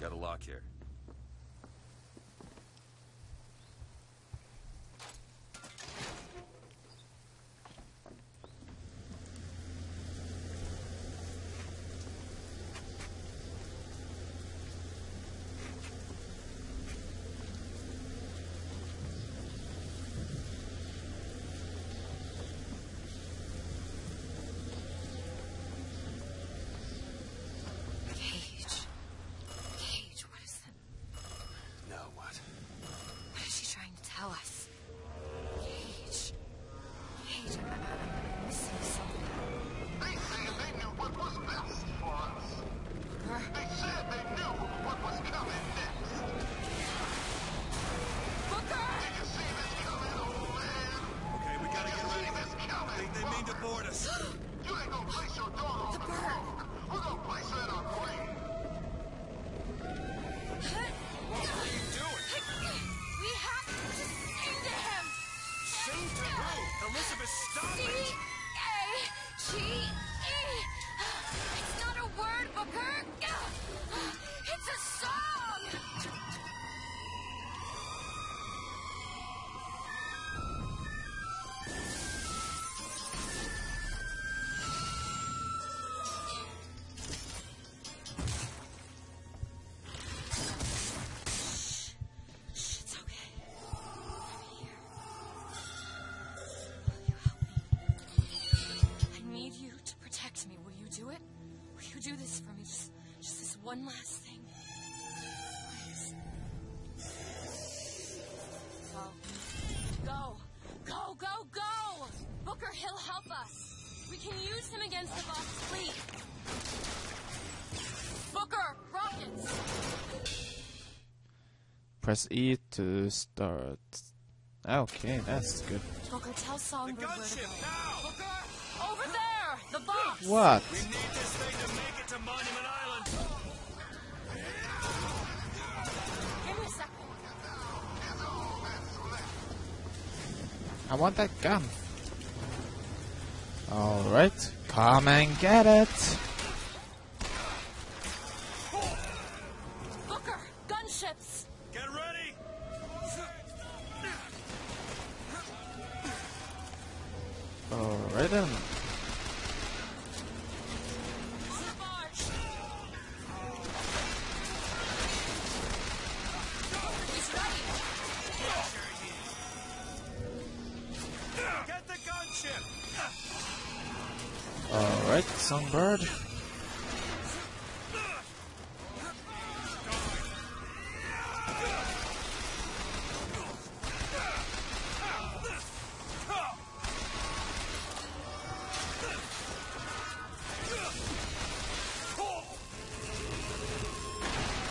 got a lock here. It's not a word, Booker! It's a song! Shh, it's okay. I'm here. Will you help me? I need you to protect me. Will you do it? Will you do this for me? Just this one last thing. Please. Go. Go, go, go! Booker, he'll help us. We can use him against the boss fleet. Booker, rockets! Press E to start. Okay, that's good. Booker, tell Songbird where to gunship, go. now! Booker, over there! The box! What? We need this thing to make it to Monument Island. Give me a second. I want that gun. Alright, come and get it. Booker, gunships! Get ready! Alright then. Barge! He's ready! Get the gunship! Alright, Songbird.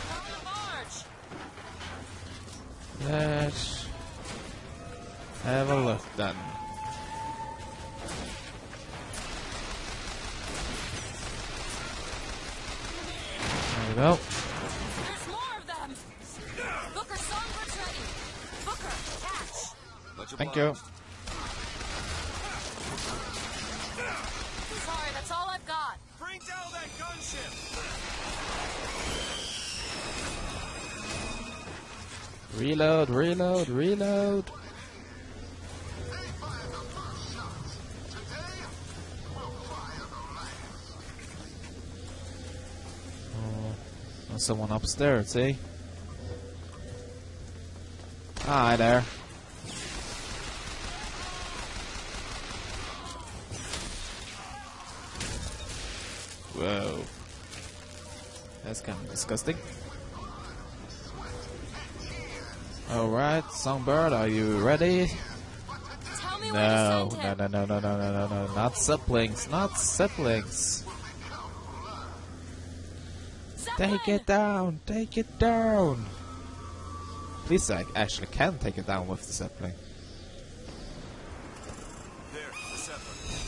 On the barge! Let's have a look then. There we go. There's more of them! Booker, Songbird's ready! Booker, catch! Much Thank you. Sorry, that's all I've got. Bring down that gunship! Reload, reload, reload. Oh, there's someone upstairs, see? Hi there. Whoa. That's kind of disgusting. Alright, Songbird, are you ready? Tell me No, where to send him. no, not siblings, not siblings. Zeppelin! Take it down, take it down. Please, I actually can take it down with the zeppelin. There, the zeppelin.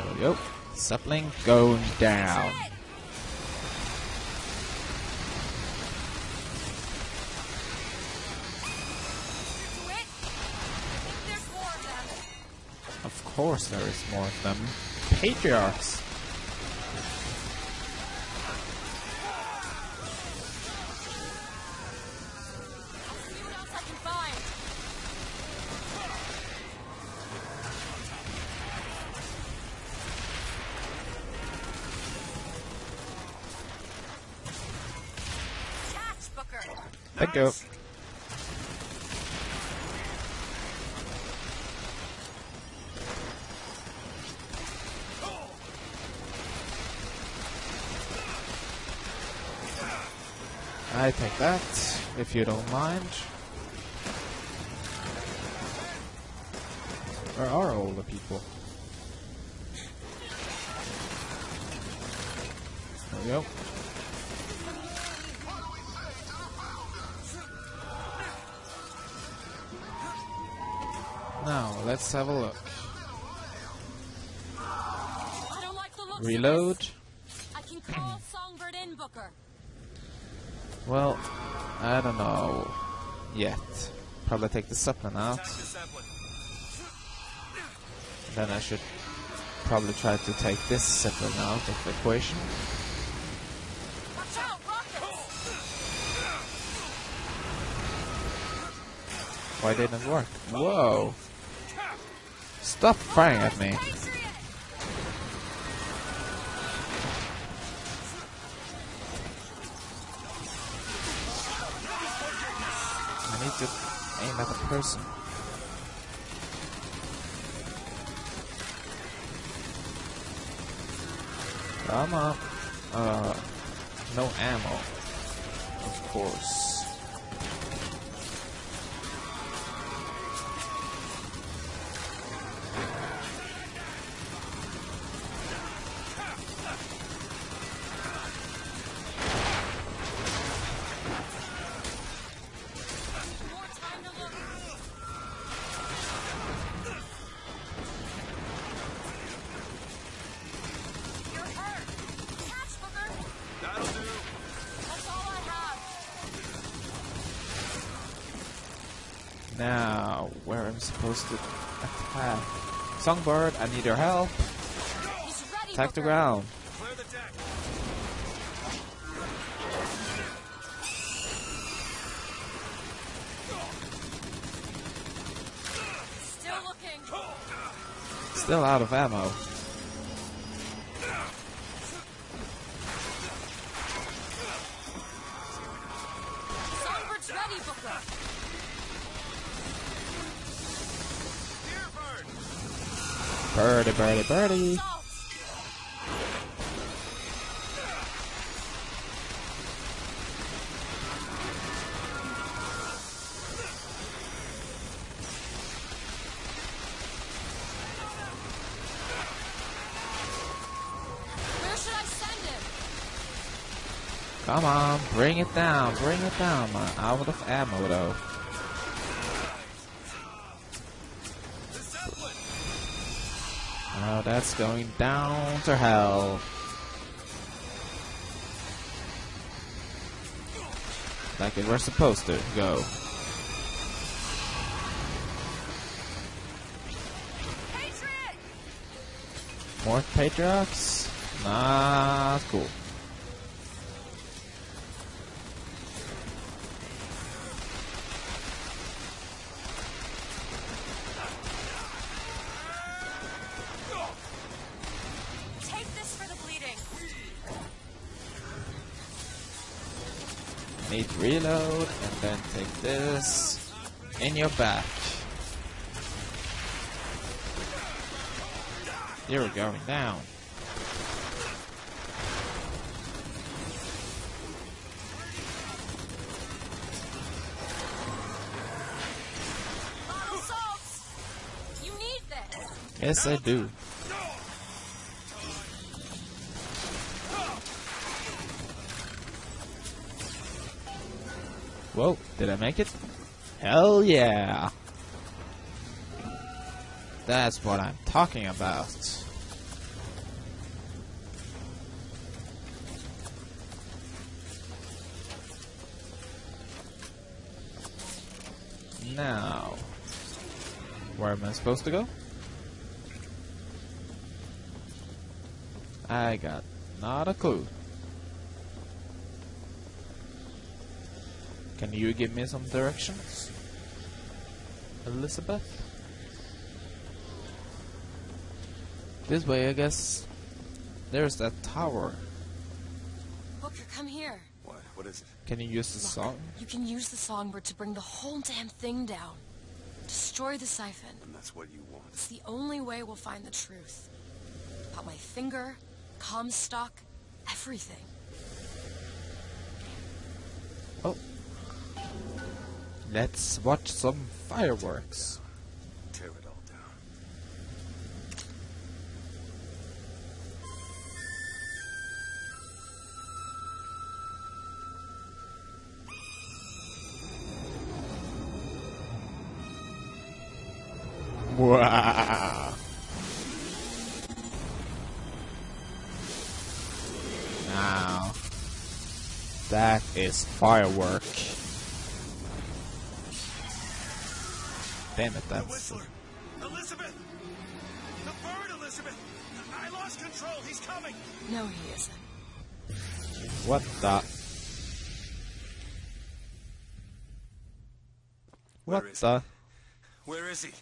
There we go. Zeppelin going down. DeWitt, I think there's more of them. Of course there is more of them. Patriarchs. Thank you. I take that, if you don't mind. Where are all the people? There we go. Now, let's have a look. I don't like the looks of Reload. this. I can call Songbird in, Booker. Well, I don't know yet. Probably take the zeppelin out. Attack the zeppelin. Then I should probably try to take this zeppelin out of the equation. Watch out, rockets! Why didn't it work? Whoa! Stop firing at me! Patriot! I need to aim at the person. Come on. No ammo. Of course. More time to look. You're hurt. Catch, Booker. That'll do. That's all I have. Now, where am I supposed to attack? Songbird, I need your help. He's ready, Attack the Booker. ground. Clear the deck. Still looking. Still out of ammo. Songbird's ready, Booker. Here, bird. Birdie, birdie, birdie. Salt. Where should I send him? Come on, bring it down, bring it down. I'm out of ammo though. The zeppelin. Oh, that's going down to hell. Like it was supposed to go. Patriot! More Patriots? Not cool. Take this for the bleeding. Need to reload and then take this in your back. You're going down. Bottle salts! You need this! Yes, I do. Whoa, did I make it? Hell yeah! That's what I'm talking about. Now, where am I supposed to go? I got not a clue. Can you give me some directions, Elizabeth? This way, I guess. There's that tower. Booker, come here. What? What is it? Can you use the Look, song? you can use the songbird to bring the whole damn thing down. Destroy the siphon. And that's what you want. It's the only way we'll find the truth. About my finger, Comstock, everything. Oh. Let's watch some fireworks. Tear it all down. Wow. Now, that is firework. Damn it, The that's... Whistler! Elizabeth! The bird, Elizabeth! I lost control. He's coming! No, he isn't. What the... Where What is the... Where is he?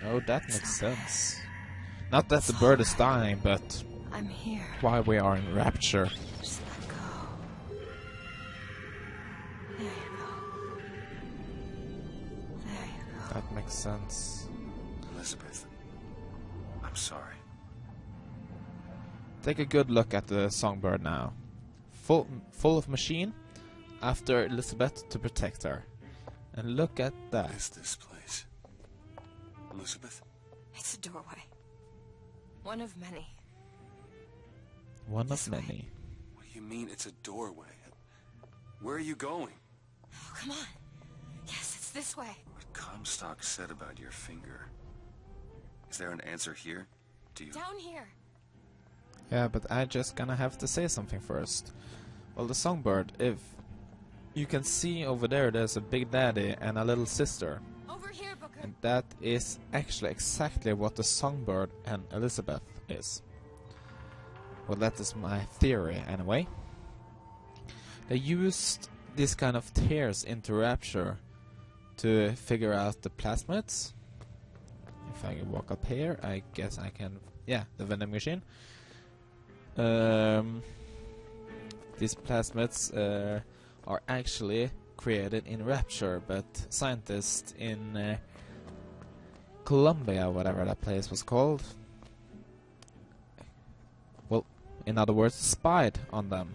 Oh, that makes sense. Not that the bird is dying, but I'm here. why we are in rapture. Just let go. There you go. There you go. That makes sense. Elizabeth, I'm sorry. Take a good look at the songbird now. Full of machine, after Elizabeth to protect her. And look at that. What is this place? Elizabeth? It's a doorway. One of many. One This of way. many. What do you mean it's a doorway? Where are you going? Oh, come on. Yes, it's this way. What Comstock said about your finger. Is there an answer here? Do you... Down here. Yeah, but I just gonna have to say something first. Well, the songbird, if you can see over there, there's a big daddy and a little sister. Over here, Booker. And that is actually exactly what the songbird and Elizabeth is. Well, that is my theory anyway. They used this kind of tears into Rapture to figure out the plasmids. If I can walk up here, I guess I can... Yeah, the vending machine. These plasmids are actually created in Rapture, but scientists in Colombia, whatever that place was called, well, in other words, spied on them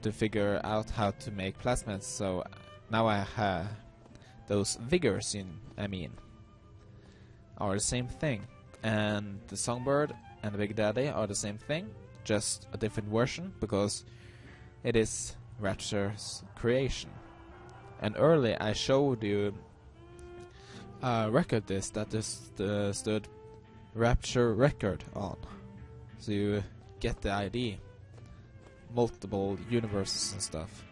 to figure out how to make plasmids. So now I have those vigors are the same thing, and the songbird and the Big Daddy are the same thing, just a different version, because it is Rapture's creation. And early I showed you a record disc that stood Rapture record on, so you get the idea. Multiple universes and stuff.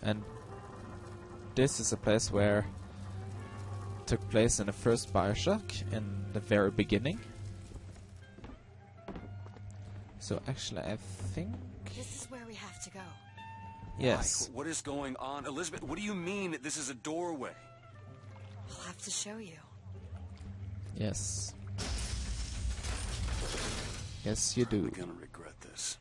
And this is a place where took place in the first Bioshock in the very beginning. So actually I think... This is where we have to go. Yes. Why? What is going on? Elizabeth, what do you mean that this is a doorway? I'll have to show you. Yes. Yes, you do. We're gonna regret this.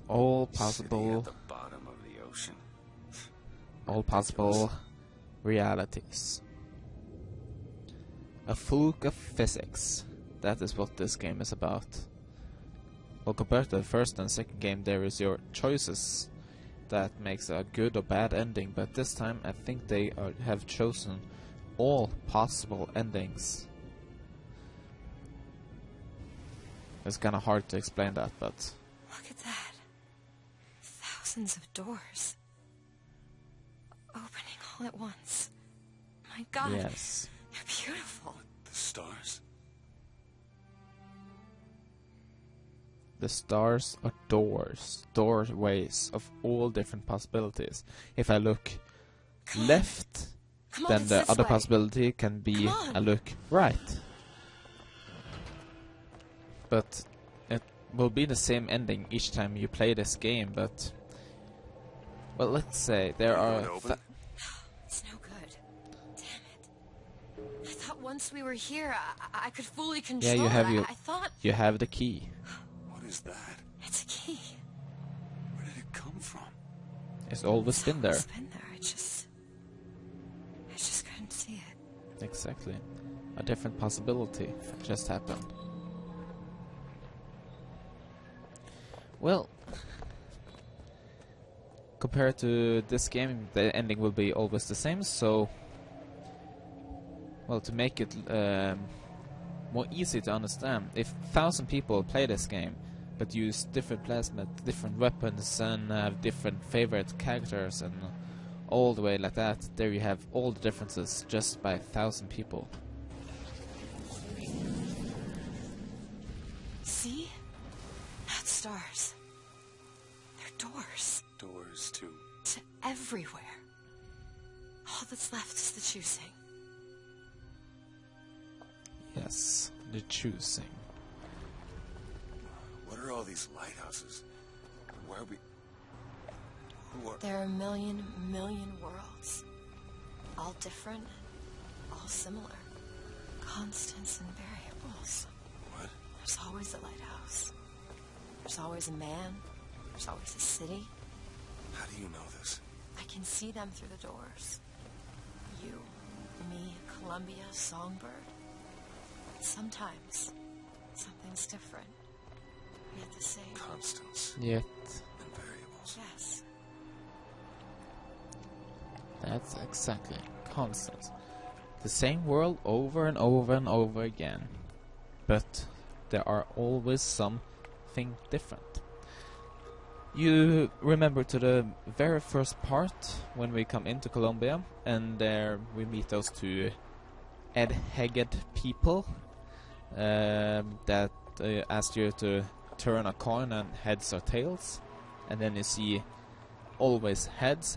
All City possible... at the bottom of the ocean. all possible realities. A fluke of physics. That is what this game is about. Well, compared to the first and second game, there is your choices that makes a good or bad ending, but this time I think they have chosen all possible endings. It's kinda hard to explain that, but... Look at that. Thousands of doors. Opening all at once. My God. yes. They're beautiful. The stars. The stars are doors, doorways of all different possibilities. If I look left, Come on, then it's the this other way. possibility can be Come on. a look right. But it will be the same ending each time you play this game, but... Well, let's say there are... It's no good. Damn it. I thought once we were here, I could fully control Yeah, you have it. I thought... You have the key. What is that? It's a key. Where did it come from? It's always been there. It's been there. I just couldn't see it. Exactly. A different possibility just happened. Well, compared to this game, the ending will be always the same, so... Well, to make it more easy to understand, if 1,000 people play this game, but use different plasma, different weapons, and have different favorite characters, and all the way like that, there you have all the differences just by 1,000 people. See? Not stars. They're doors. Doors to... To everywhere. All that's left is the choosing. Yes, the choosing. What are all these lighthouses? Where are we... Who are... There are a million worlds. All different, all similar. Constants and variables. What? There's always a lighthouse. There's always a man. There's always a city. How do you know this? I can see them through the doors. You, me, Columbia, Songbird. Sometimes, something's different, yet the same. Constants Yet, and variables. Yes. that's exactly constant. The same world over and over and over again. But there are always something different. You remember to the very first part when we come into Colombia, and there we meet those two egg-headed people that asked you to turn a coin and heads or tails, and then you see always heads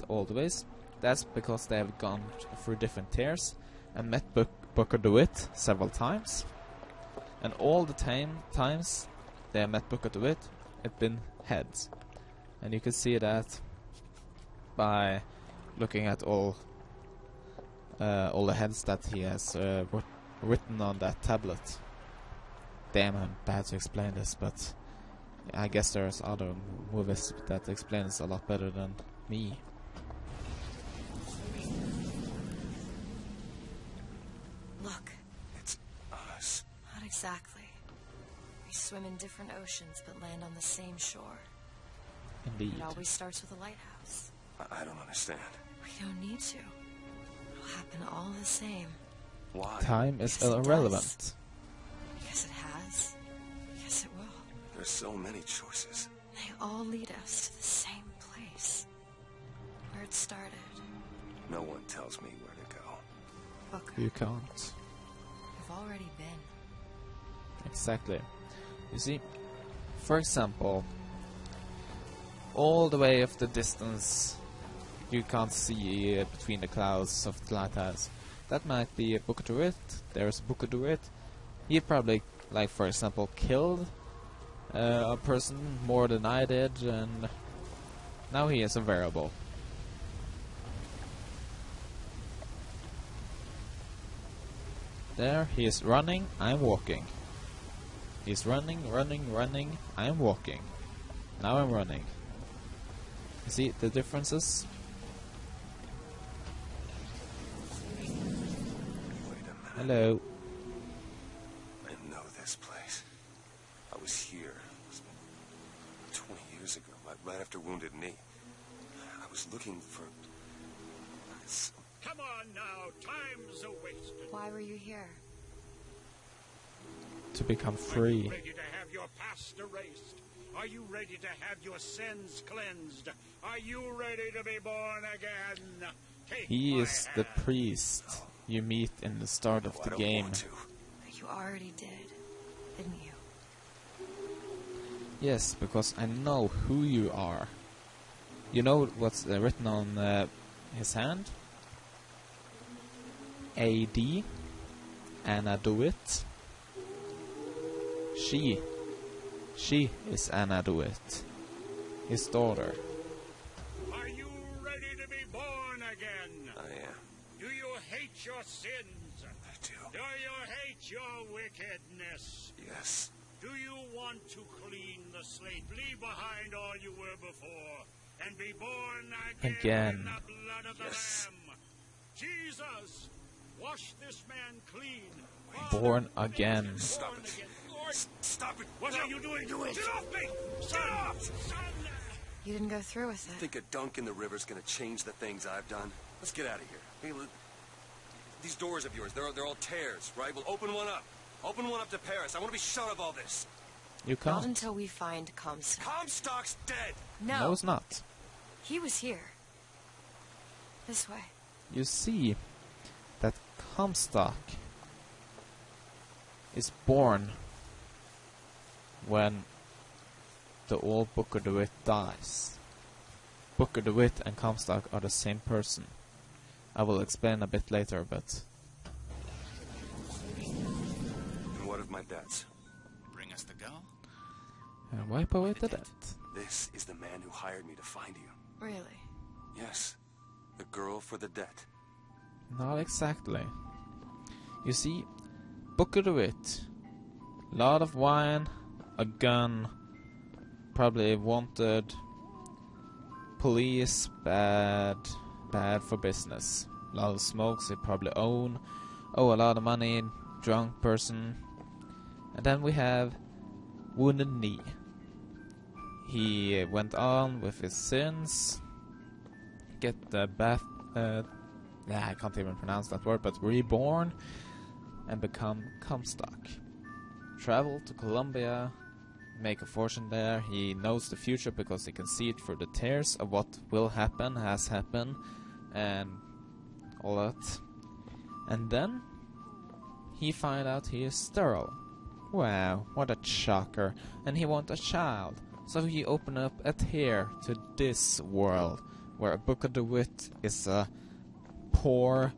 always. That's because they have gone through different tiers and met Booker DeWitt several times, and all the times they have met Booker DeWitt, it's been heads, and you can see that by looking at all the heads that he has written on that tablet. Damn, I'm bad to explain this, but I guess there's other movies that explain this a lot better than me. Look. It's us. Not exactly. We swim in different oceans but land on the same shore. Indeed. It always starts with a lighthouse. I don't understand. We don't need to. It'll happen all the same. Why? Time is Because it irrelevant. does. Because it has. Because it will. There's so many choices. They all lead us to the same place. Where it started. No one tells me where to go. Booker, You can't. you've already been. Exactly. You see, for example, all the way of the distance you can't see between the clouds of the lighthouse. That might be a Booker DeWitt. There's Booker DeWitt. He probably, like for example, killed a person more than I did, and now he is a variable. There, he is running, I'm walking. He's running, I'm walking. Now I'm running. You see the differences? Wait a minute. Hello. I know this place. I was here. It was 20 years ago, right after Wounded Knee. I was looking for... Come on now, time's a wasted. Why were you here? To become Are free. you ready to have your past erased? Are you ready to have your sins cleansed? Are you ready to be born again? Take He my is the hand. priest you meet in the start of I the don't game. want to. But you already did, didn't you? Yes, because I know who you are. You know what's written on his hand. A.D. Anna DeWitt. She is Anna DeWitt, his daughter. Are you ready to be born again? I am. Do you hate your sins? I do. Do you hate your wickedness? Yes. Do you want to clean the slate, leave behind all you were before, and be born again in the blood of the Lamb? Jesus, wash this man clean. Born again. Stop it. Stop it. What are you doing to it? Get off me! Son! Get off! Son! You didn't go through with it. Think a dunk in the river's gonna change the things I've done? Let's get out of here. Hey, these doors of yours, they're all tears, right? We'll open one up. Open one up to Paris. I want to be shut of all this. You Not can't. until we find Comstock. Comstock's dead. No, it's not. He was here. This way. You see that Comstock is born when the old Booker DeWitt dies. Booker DeWitt and Comstock are the same person. I will explain a bit later, but... And what of my debts? Bring us the girl? wipe away the debt. This is the man who hired me to find you. Really? Yes. The girl for the debt. Not exactly. You see, Booker DeWitt, lot of wine, a gun, probably wanted, police, bad for business. A lot of smokes he probably owe a lot of money, drunk person. And then we have Wounded Knee. He went on with his sins, get the I can't even pronounce that word, but reborn, and become Comstock. Travel to Colombia, make a fortune there. He knows the future because he can see it through the tears of what will happen, has happened, and all that. And then he find out he is sterile. Wow, what a shocker. And he want a child. So he open up a tear to this world, where Booker DeWitt is a poor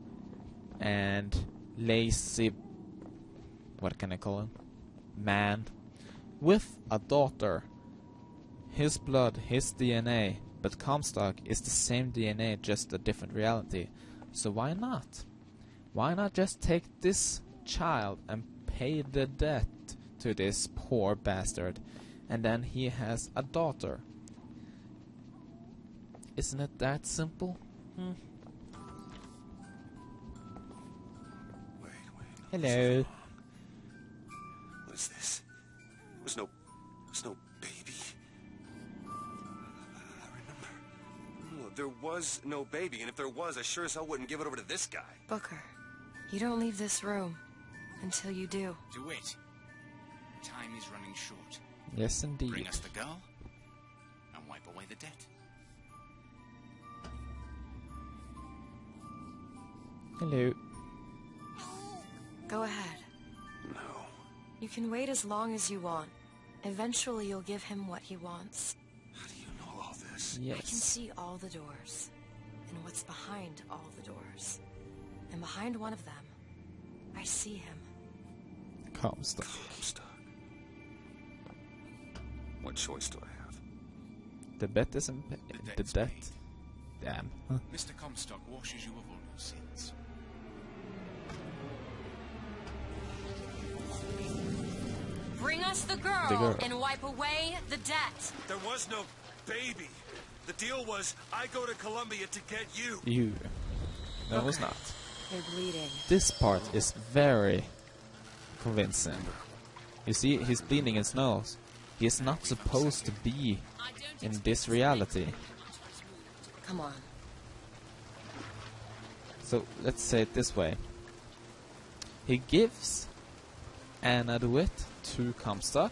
and lazy, what can I call him? Man with a daughter. His blood, his DNA, but Comstock is the same DNA, just a different reality. So why not? Why not just take this child and pay the debt to this poor bastard, and then he has a daughter? Isn't it that simple? Wait. Hello. What is this? There's no baby. I remember. No, there was no baby, and if there was, I sure as hell wouldn't give it over to this guy. Booker, you don't leave this room until you do. DeWitt, time is running short. Yes, indeed. Bring us the girl and wipe away the debt. Hello. Go ahead. No. You can wait as long as you want. Eventually you'll give him what he wants. How do you know all this? I can Yes. see all the doors, and what's behind all the doors. And behind one of them, I see him. Comstock. Comstock. What choice do I have? The bet is in the debt's debt. paid. Damn. Mr. Comstock washes you of all your sins. Bring us the The girl girl. and wipe away the debt. There was no baby. The deal was I go to Colombia to get you. You. No, it was Okay. not. They're bleeding. This part is very convincing. You see, he's bleeding his nose. He is not supposed to be in this reality. Come on. So let's say it this way. He gives Anna DeWitt to Comstock,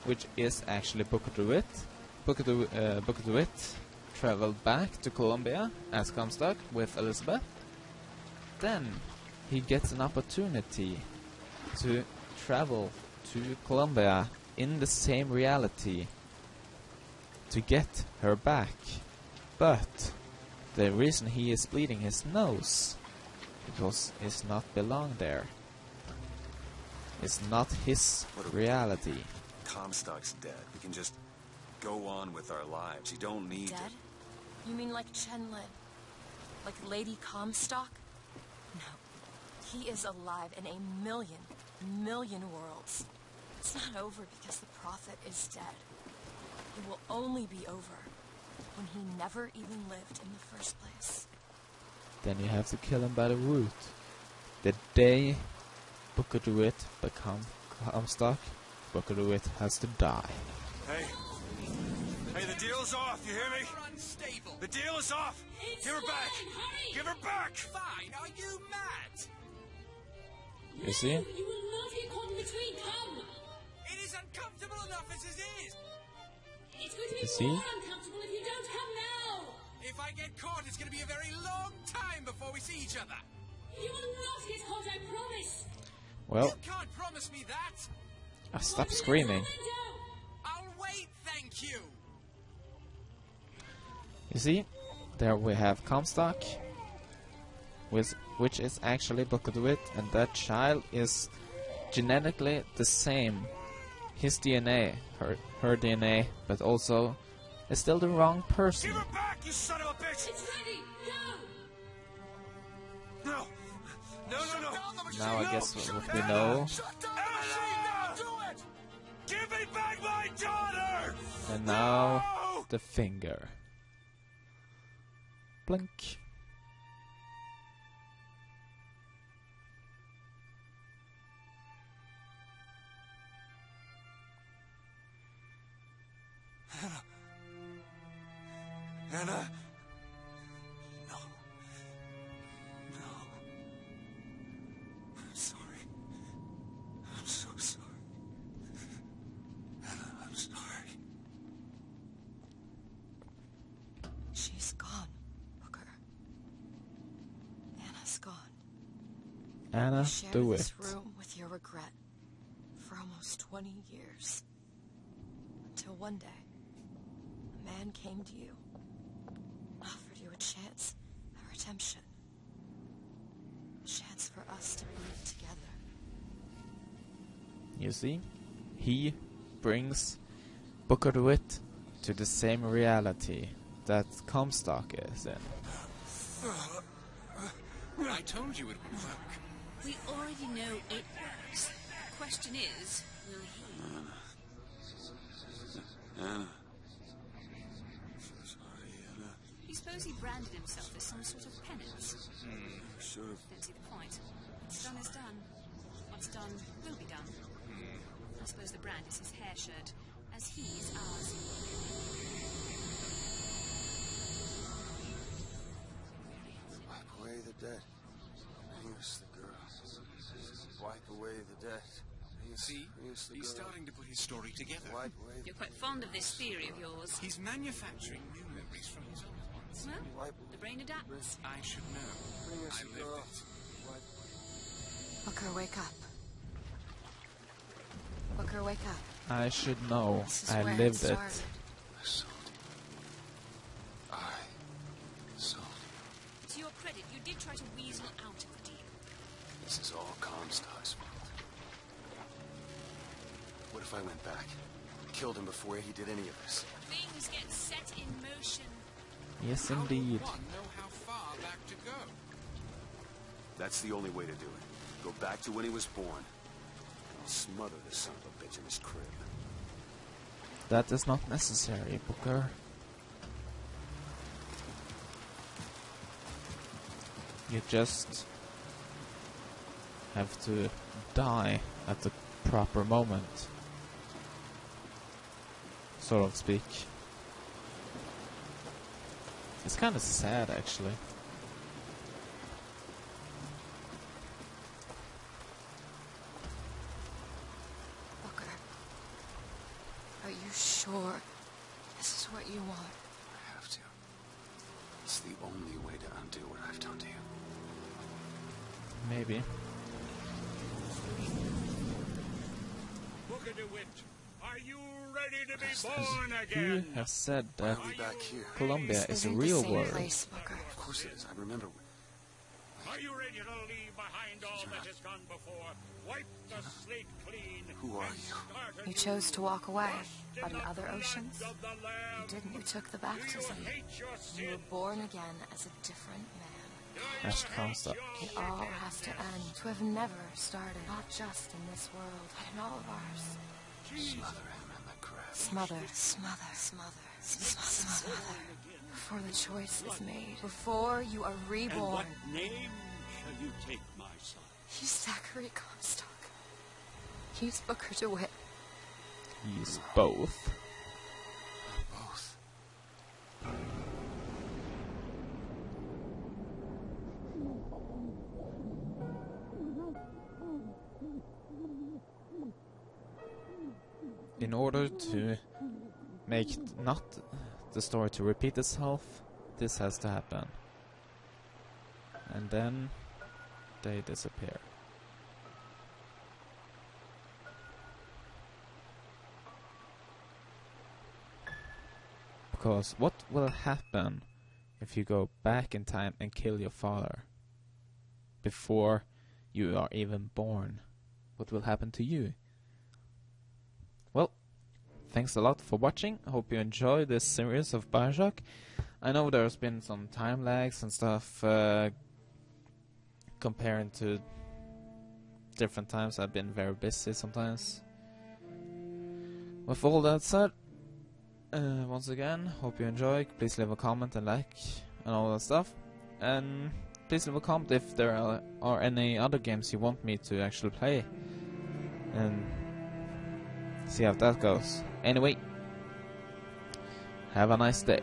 which is actually Booker DeWitt. Booker DeWitt traveled back to Colombia as Comstock with Elizabeth. Then he gets an opportunity to travel to Colombia in the same reality to get her back. But the reason he is bleeding his nose, because it's not belong there. It's not his reality. Comstock's dead. We can just go on with our lives. You don't need Dead? You mean like Chenlin? Like Lady Comstock? No. He is alive in a million worlds. It's not over because the Prophet is dead. It will only be over when he never even lived in the first place. Then you have to kill him by the root. The day Booker DeWitt becomes Comstock, Booker DeWitt has to die. Hey, the deal's off, you hear me? You're unstable. The deal is off! Give her back! Give her back! Fine, are you mad? You see? You will not get caught in between. Come. It is uncomfortable enough as it is. It's going to be You see? more uncomfortable if you don't come now. If I get caught, it's going to be a very long time before we see each other. You will not get caught, I promise. Well, You can't promise me that. stop screaming. I'll wait, thank you. You see? There we have Comstock, which is actually Booker DeWitt, and that child is genetically the same. His DNA, her DNA, but also is still the wrong person. Give her back, you son of a bitch! It's ready. Go. No! No! Now I No! guess Shut what we down! know. Anna! Give me back my daughter! And now No! the finger. Blink. Anna! No. I'm sorry. I'm so sorry. Anna, I'm sorry. She's gone, Booker. Anna's gone. Anna You shared DeWitt. this room with your regret for almost 20 years. Until one day, a man came to you, offered you a chance at redemption. A chance for us to be together. You see? He brings Booker DeWitt to the same reality that Comstock is in. I told you it would work. We already know it works. The question is, will he? Anna. So sorry, Anna. You suppose he branded himself as some sort of penance? Should have. Don't see the point. What's done is done. What's done will be done. I suppose the brand is his hair shirt, as he is ours. Wipe away the debt. Bring us the girl. Wipe away the debt. See, he's starting to put his story together. Wipe away You're quite fond of this theory of yours. He's manufacturing new memories from his old ones. Well, Wipe. the brain adapts. I should know. Bring us I the lived girl. it. Booker, wake up. Booker, wake up. I should know. This is I where lived it it. started. I sold you. I sold you. To your credit, you did try to weasel out of the deal. This is all Comstock's fault. What if I went back? Killed him before he did any of this? Things get set in motion. Yes, How would indeed. one know how far back to go? That's the only way to do it. Go back to when he was born. I'll smother this son of a bitch in his crib. That is not necessary, Booker. You just have to die at the proper moment, so to speak. It's kind of sad, actually. Booker, are you sure this is what you want? I have to. It's the only way to undo what I've done to you. Maybe. Booker DeWitt, Are you ready to be born You again? have said Why that are we back here? Colombia This is a isn't real the same world. place, Booker. Of course it is. I remember. Are you ready to leave behind all that has gone before? Wipe the slate clean. Who are and you? start You anew. chose to walk away, Washed but in the other blood oceans, of the Lamb. you didn't. You took the Do you baptism. hate your You were sin? born again as a different man. Do you That's hate concept. your It all has to end, to have never started, not just in this world, but in all of ours. Smother him in the crab. Smother, smother, smother, smother. Before the choice is made, before you are And reborn. what name shall you take, my son? He's Zachary Comstock. He's Booker DeWitt. He's both. Both. In order to make not the story to repeat itself, this has to happen. And then they disappear. Because what will happen if you go back in time and kill your father before you are even born? What will happen to you? Well, thanks a lot for watching. Hope you enjoyed this series of Bioshock. I know there's been some time lags and stuff comparing to different times. I've been very busy sometimes. With all that said, once again, hope you enjoy. Please leave a comment and like and all that stuff. And please leave a comment if there are any other games you want me to actually play. And see how that goes. Anyway, have a nice day.